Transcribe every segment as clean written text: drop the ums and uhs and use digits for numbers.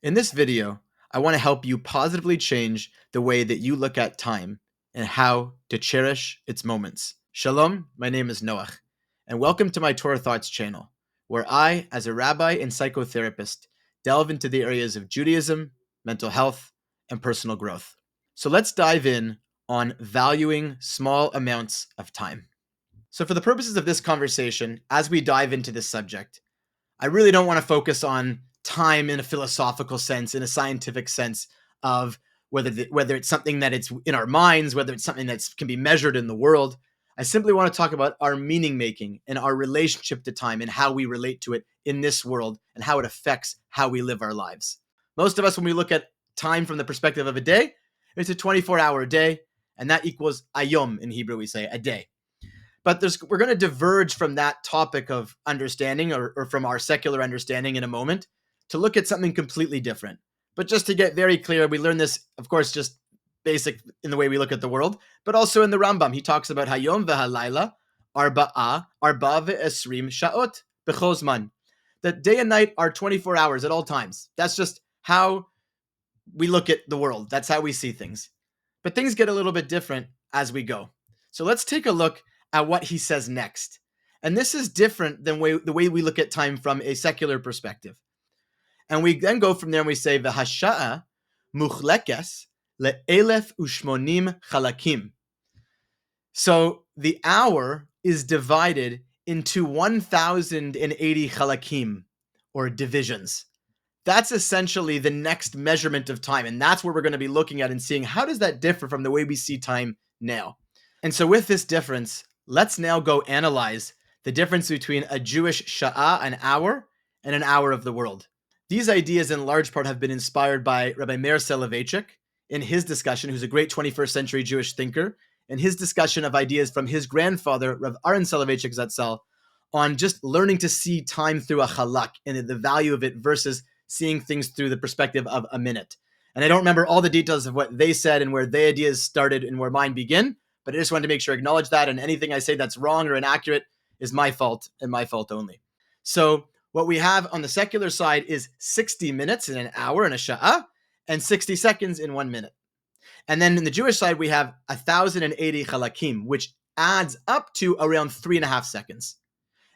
In this video, I want to help you positively change the way that you look at time and how to cherish its moments. Shalom, my name is Noach, and welcome to my Torah Thoughts channel, where I, as a rabbi and psychotherapist, delve into the areas of Judaism, mental health, and personal growth. So let's dive in on valuing small amounts of time. So for the purposes of this conversation, as we dive into this subject, I really don't want to focus on time in a philosophical sense, in a scientific sense of whether it's something that it's in our minds, whether it's something that can be measured in the world. I simply want to talk about our meaning making and our relationship to time and how we relate to it in this world and how it affects how we live our lives. Most of us, when we look at time from the perspective of a day, it's a 24-hour day, and that equals ayom in Hebrew, we say, a day. But we're going to diverge from that topic of understanding or from our secular understanding in a moment to look at something completely different. But just to get very clear, we learn this, of course, just basic in the way we look at the world, but also in the Rambam. He talks about hayom v'halayla arba ve'esrim sha'ot b'chol zman. That day and night are 24 hours at all times. That's just how we look at the world. That's how we see things. But things get a little bit different as we go. So let's take a look at what he says next. And this is different than the way we look at time from a secular perspective. And we then go from there and we say, V'hasha'a muchlekes le'elef ushmonim chalakim. So the hour is divided into 1,080 chalakim, or divisions. That's essentially the next measurement of time. And that's where we're going to be looking at and seeing how does that differ from the way we see time now. And so with this difference, let's now go analyze the difference between a Jewish sha'ah, an hour, and an hour of the world. These ideas in large part have been inspired by Rabbi Meir Soloveitchik in his discussion, who's a great 21st century Jewish thinker, and his discussion of ideas from his grandfather, Rav Aaron Soloveitchik Zatzal, on just learning to see time through a halak and the value of it versus seeing things through the perspective of a minute. And I don't remember all the details of what they said and where their ideas started and where mine begin, but I just wanted to make sure I acknowledge that, and anything I say that's wrong or inaccurate is my fault and my fault only. So what we have on the secular side is 60 minutes in an hour in a sha'ah and 60 seconds in 1 minute. And then in the Jewish side, we have 1,080 chalakim, which adds up to around 3.5 seconds.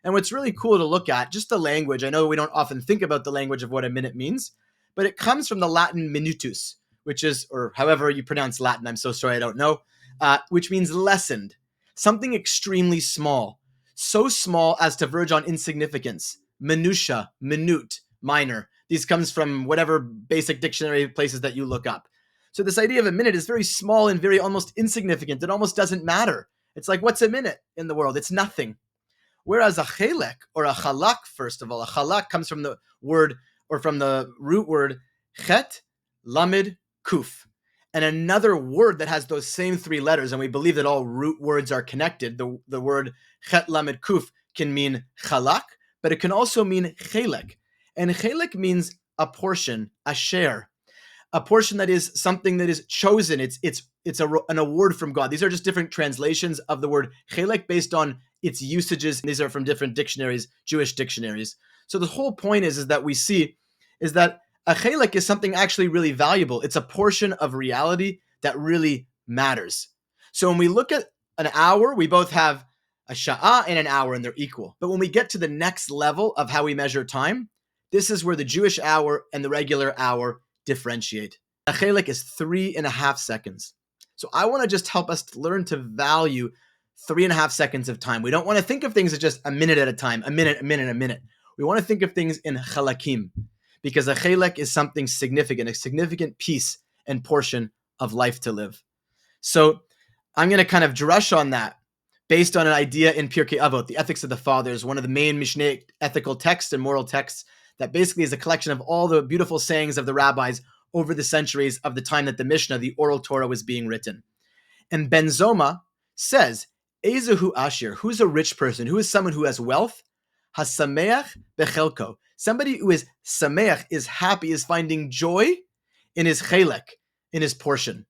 And what's really cool to look at, just the language. I know we don't often think about the language of what a minute means, but it comes from the Latin minutus, which is, or however you pronounce Latin, I'm so sorry, I don't know, which means lessened, something extremely small, so small as to verge on insignificance, minutia, minute, minor. These comes from whatever basic dictionary places that you look up. So this idea of a minute is very small and very almost insignificant. It almost doesn't matter. It's like, what's a minute in the world? It's nothing. Whereas a chelek, or a chalak, first of all, a chalak comes from the word, or from the root word, chet, lamed, kuf. And another word that has those same three letters, and we believe that all root words are connected. The word chet, lamed, kuf can mean chalak, but it can also mean chelek. And chelek means a portion, a share, a portion that is something that is chosen. It's an award from God. These are just different translations of the word chelek based on its usages. These are from different dictionaries, Jewish dictionaries. So the whole point is that we see is that a chelek is something actually really valuable. It's a portion of reality that really matters. So when we look at an hour, we both have a sha'ah and an hour, and they're equal. But when we get to the next level of how we measure time, this is where the Jewish hour and the regular hour differentiate. A chelek is 3.5 seconds. So I want to just help us learn to value 3.5 seconds of time. We don't want to think of things as just a minute at a time, a minute. We want to think of things in chalakim, because a chelek is something significant, a significant piece and portion of life to live. So I'm going to kind of drush on that based on an idea in Pirkei Avot, the Ethics of the Fathers, one of the main Mishneh ethical texts and moral texts that basically is a collection of all the beautiful sayings of the rabbis over the centuries of the time that the Mishnah, the oral Torah, was being written. And Ben Zoma says, Ezehu Ashir, who's a rich person, who is someone who has wealth? Hasameach bechelko. Somebody who is sameach, is happy, is finding joy in his chelek, in his portion.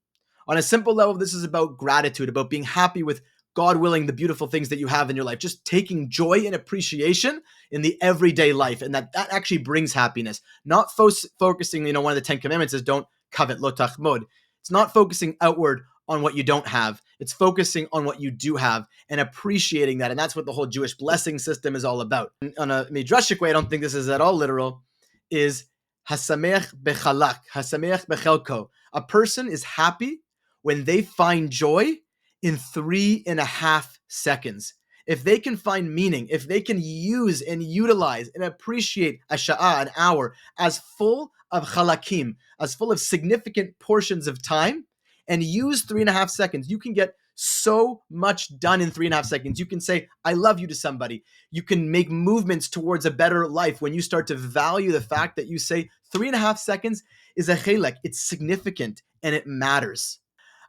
On a simple level, this is about gratitude, about being happy with God willing, the beautiful things that you have in your life, just taking joy and appreciation in the everyday life. And that actually brings happiness, not focusing, one of the 10 commandments is don't covet, lo tachmod. It's not focusing outward on what you don't have. It's focusing on what you do have and appreciating that. And that's what the whole Jewish blessing system is all about. On a midrashic way, I don't think this is at all literal, is hasameach bechalak, hasameach bechelko. A person is happy when they find joy in 3.5 seconds. If they can find meaning, if they can use and utilize and appreciate a sha'ah, an hour, as full of chalakim, as full of significant portions of time, and use 3.5 seconds, you can get so much done in 3.5 seconds. You can say, I love you to somebody. You can make movements towards a better life when you start to value the fact that you say 3.5 seconds is a chelek. It's significant and it matters.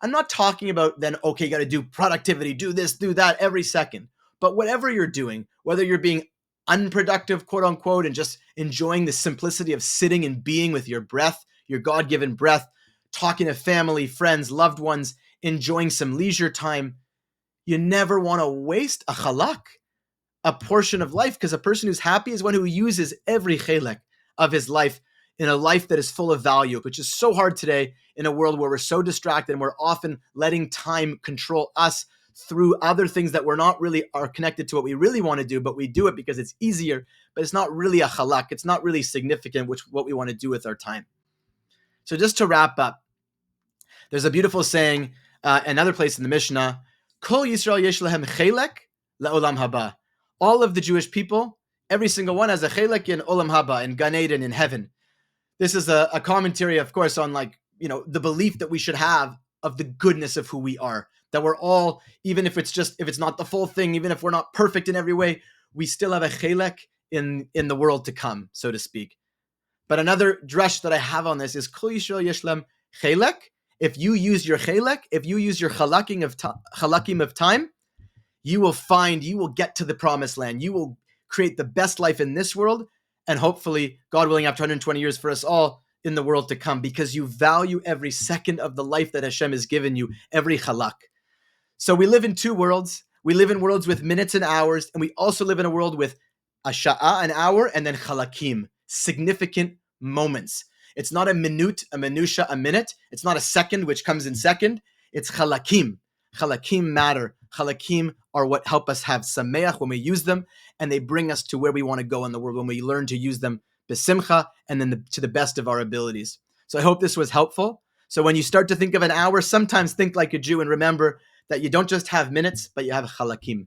I'm not talking about then, okay, you got to do productivity, do this, do that every second. But whatever you're doing, whether you're being unproductive, quote unquote, and just enjoying the simplicity of sitting and being with your breath, your God-given breath, talking to family, friends, loved ones, enjoying some leisure time, you never want to waste a chalak, a portion of life, because a person who's happy is one who uses every chelek of his life in a life that is full of value, which is so hard today in a world where we're so distracted and we're often letting time control us through other things that we're not really are connected to what we really want to do, but we do it because it's easier, but it's not really a chalak. It's not really significant, what we want to do with our time. So just to wrap up, there's a beautiful saying, another place in the Mishnah, Kol Yisrael yesh lehem chelek le'olam haba. All of the Jewish people, every single one has a chelek in olam haba, in Gan Eden, in heaven. This is a commentary, of course, on the belief that we should have of the goodness of who we are. That we're all, even if it's not the full thing, even if we're not perfect in every way, we still have a chelek in the world to come, so to speak. But another drush that I have on this is Kol Yisrael yesh lehem chelek. If you use your chelek, if you use your chalakim of time, you will get to the promised land. You will create the best life in this world, and hopefully, God willing, after 120 years for us all in the world to come, because you value every second of the life that Hashem has given you, every chalak. So we live in two worlds. We live in worlds with minutes and hours, and we also live in a world with a sha'ah, an hour, and then chalakim, significant moments. It's not a minute, a minusha, a minute. It's not a second, which comes in second. It's chalakim. Chalakim matter. Chalakim are what help us have sameach when we use them, and they bring us to where we want to go in the world when we learn to use them besimcha and then to the best of our abilities. So I hope this was helpful. So when you start to think of an hour, sometimes think like a Jew and remember that you don't just have minutes, but you have chalakim.